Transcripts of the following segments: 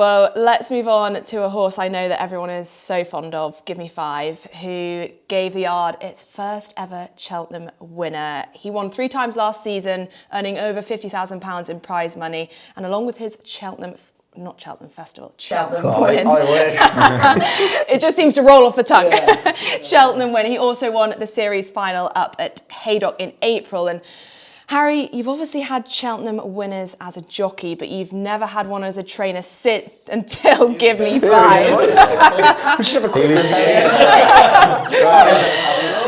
well, let's move on to a horse I know that everyone is so fond of, Givemefive, who gave the yard its first ever Cheltenham winner. He won 3 times last season, earning over £50,000 in prize money, and along with his Cheltenham win. I wish. It just seems to roll off the tongue. Yeah. Cheltenham win. He also won the series final up at Haydock in April. And Harry, you've obviously had Cheltenham winners as a jockey, but you've never had one as a trainer sit until Givemefive.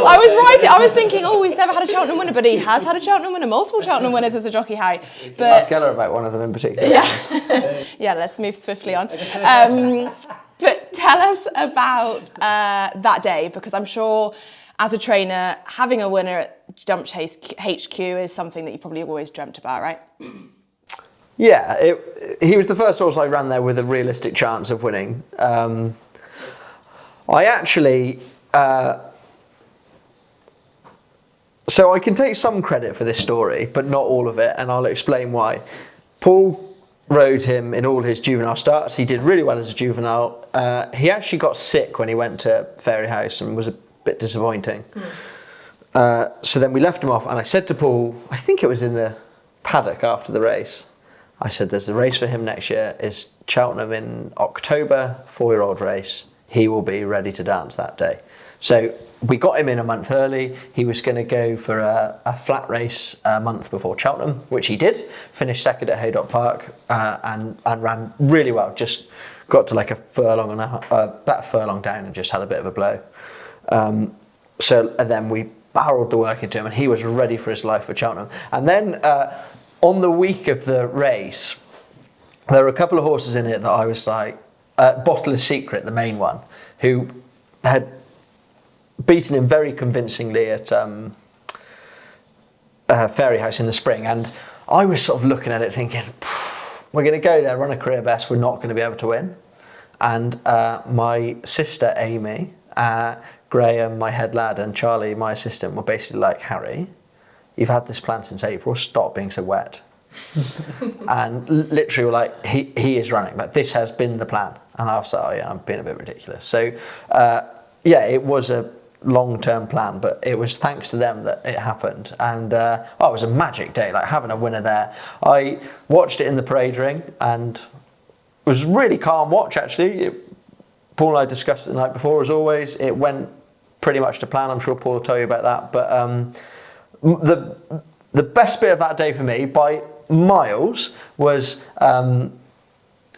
I was thinking, oh, he's never had a Cheltenham winner, but he has had a Cheltenham winner, multiple Cheltenham winners as a jockey, Harry. But Ask Ella about one of them in particular. Yeah, yeah. Let's move swiftly on. But tell us about that day, because I'm sure, as a trainer, having a winner at Jump Chase HQ is something that you probably always dreamt about, right? Yeah, he was the first horse I ran there with a realistic chance of winning. I actually... So I can take some credit for this story, but not all of it, and I'll explain why. Paul rode him in all his juvenile starts. He did really well as a juvenile. He actually got sick when he went to Fairyhouse and was a bit disappointing. So then we left him off, and I said to Paul, I think it was in the paddock after the race, I said, there's a race for him next year. It's Cheltenham in October, 4-year-old race. He will be ready to dance that day. So we got him in a month early. He was going to go for a flat race a month before Cheltenham, which he did. Finished second at Haydock Park and ran really well. Just got to like a furlong about a furlong down and just had a bit of a blow. And then we barreled the work into him, and he was ready for his life for Cheltenham. And then on the week of the race, there were a couple of horses in it that I was like, Bottleless Secret, the main one, who had beaten him very convincingly at Fairyhouse in the spring, and I was sort of looking at it thinking, we're going to go there, run a career best, we're not going to be able to win. And my sister Amy, Graham, my head lad, and Charlie, my assistant, were basically like, Harry, you've had this plan since April, stop being so wet. And literally were like, he is running, but this has been the plan. And I was like, oh yeah, I'm being a bit ridiculous. So yeah, it was a long-term plan, but it was thanks to them that it happened. And it was a magic day, like having a winner there. I watched it in the parade ring, and it was a really calm watch actually. Paul and I discussed it the night before, as always. It went pretty much to plan. I'm sure Paul will tell you about that. But the best bit of that day for me, by miles, was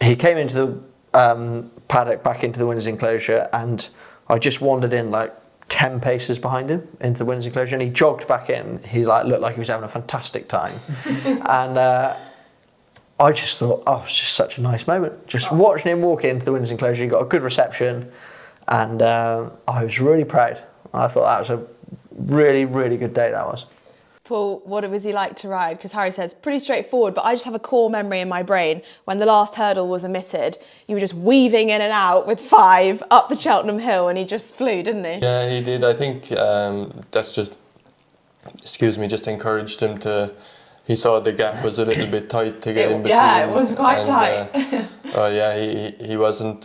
he came into the paddock, back into the winner's enclosure, and I just wandered in like 10 paces behind him into the winner's enclosure, and he jogged back in. He looked like he was having a fantastic time. And I just thought, it was just such a nice moment. Just watching him walk into the winner's enclosure, he got a good reception, and I was really proud. I thought that was a really, really good day, that was. Paul, what was he like to ride? Because Harry says, pretty straightforward, but I just have a core memory in my brain. When the last hurdle was omitted, you were just weaving in and out with 5 up the Cheltenham Hill, and he just flew, didn't he? Yeah, he did. I think that's just, just encouraged him to, he saw the gap was a little bit tight to get in between. Yeah, it was quite tight. He wasn't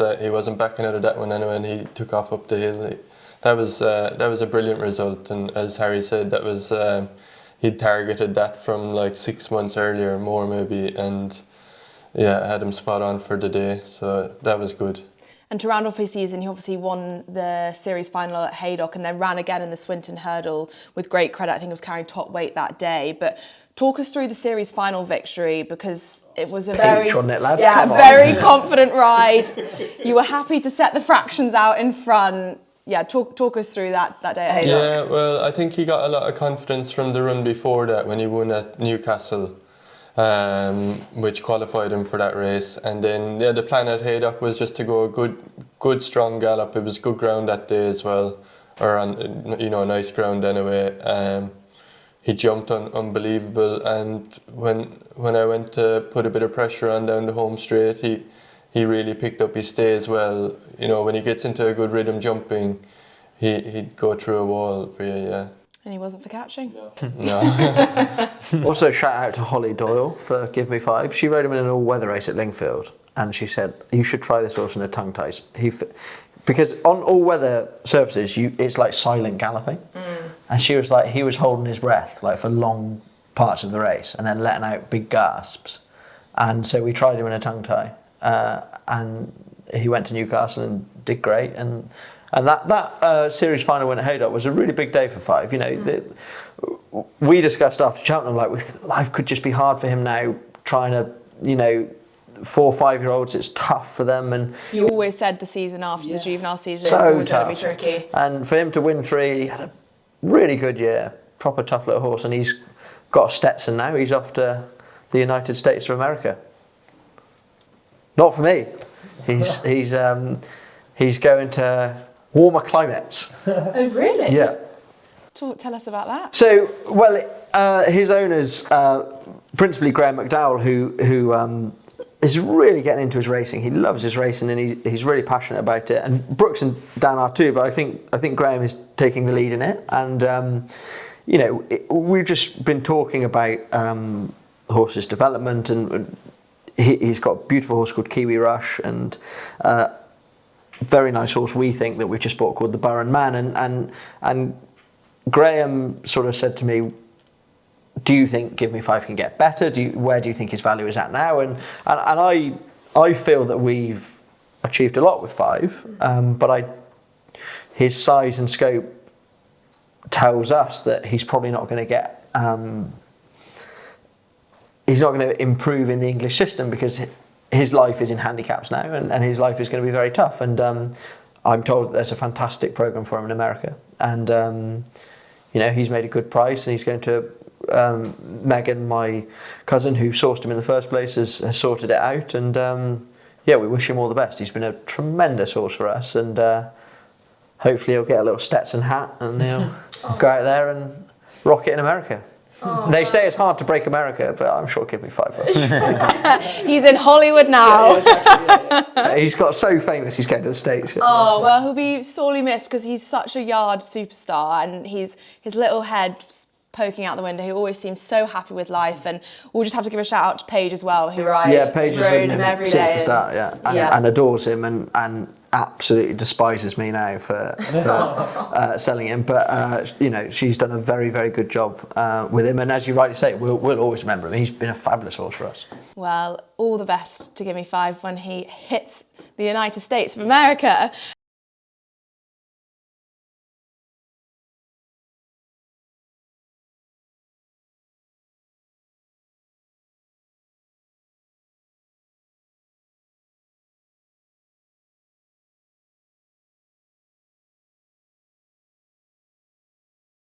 backing out of that one anyway, and he took off up the hill. That was a brilliant result, and as Harry said, that was he'd targeted that from like 6 months earlier, more maybe, and yeah, had him spot on for the day, so that was good. And to round off his season, he obviously won the series final at Haydock and then ran again in the Swinton Hurdle with great credit. I think he was carrying top weight that day. But talk us through the series final victory, because it was a very confident ride. You were happy to set the fractions out in front. Yeah, talk us through that day at Haydock. Yeah, well, I think he got a lot of confidence from the run before that when he won at Newcastle, which qualified him for that race. And then the plan at Haydock was just to go a good strong gallop. It was good ground that day as well, or on nice ground anyway. He jumped on unbelievable, and when I went to put a bit of pressure on down the home straight, he really picked up his stay as well. You know, when he gets into a good rhythm jumping, he'd go through a wall for you, yeah. And he wasn't for catching. No. Also, shout out to Holly Doyle for Givemefive. She rode him in an all-weather race at Lingfield, and she said, you should try this horse in a tongue ties. Because on all-weather surfaces, it's like silent galloping. And she was like, he was holding his breath like for long parts of the race and then letting out big gasps. And so we tried him in a tongue tie, and he went to Newcastle and did great. And that series final win at Haydock was a really big day for Five. You know, we discussed after Cheltenham, like, life could just be hard for him now, trying to, you know, 4 or 5 year olds, it's tough for them. And you always said the season after the juvenile season so it's always tough. going to be tricky. And for him to win 3, he had a really good year, proper tough little horse, and he's got a Stetson now. He's off to the United States of America. Not for me. He's going to warmer climates. Oh, really? Yeah. Tell us about that. So, well, his owners, principally Graham McDowell, who is really getting into his racing. He loves his racing, and he's really passionate about it. And Brooks and Dan are too, but I think Graham is taking the lead in it. And you know, we've just been talking about horses' development, and he's got a beautiful horse called Kiwi Rush, and very nice horse we think that we've just bought called the Burren Man. And Graham sort of said to me, do you think Givemefive can get better? Where do you think his value is at now? And I feel that we've achieved a lot with Five, but his size and scope tells us that he's probably not going to get he's not going to improve in the English system, because his life is in handicaps now, and his life is going to be very tough. And I'm told that there's a fantastic program for him in America, and you know, he's made a good price, and he's going to Megan, my cousin, who sourced him in the first place, has sorted it out. And yeah, we wish him all the best. He's been a tremendous horse for us, and hopefully he'll get a little Stetson hat and he'll go out there and rock it in America. They say it's hard to break America, but I'm sure Givemefive will. He's in Hollywood now. He's got so famous, he's going to the States. Oh, well, he'll be sorely missed, because he's such a yard superstar, and his little head poking out the window, he always seems so happy with life. And we'll just have to give a shout out to Paige as well, who Paige has rode ridden him every since day. the start, and adores him, and absolutely despises me now for selling him. But you know, she's done a very, very good job with him, and as you rightly say, we'll always remember him. He's been a fabulous horse for us. Well, all the best to Givemefive when he hits the United States of America.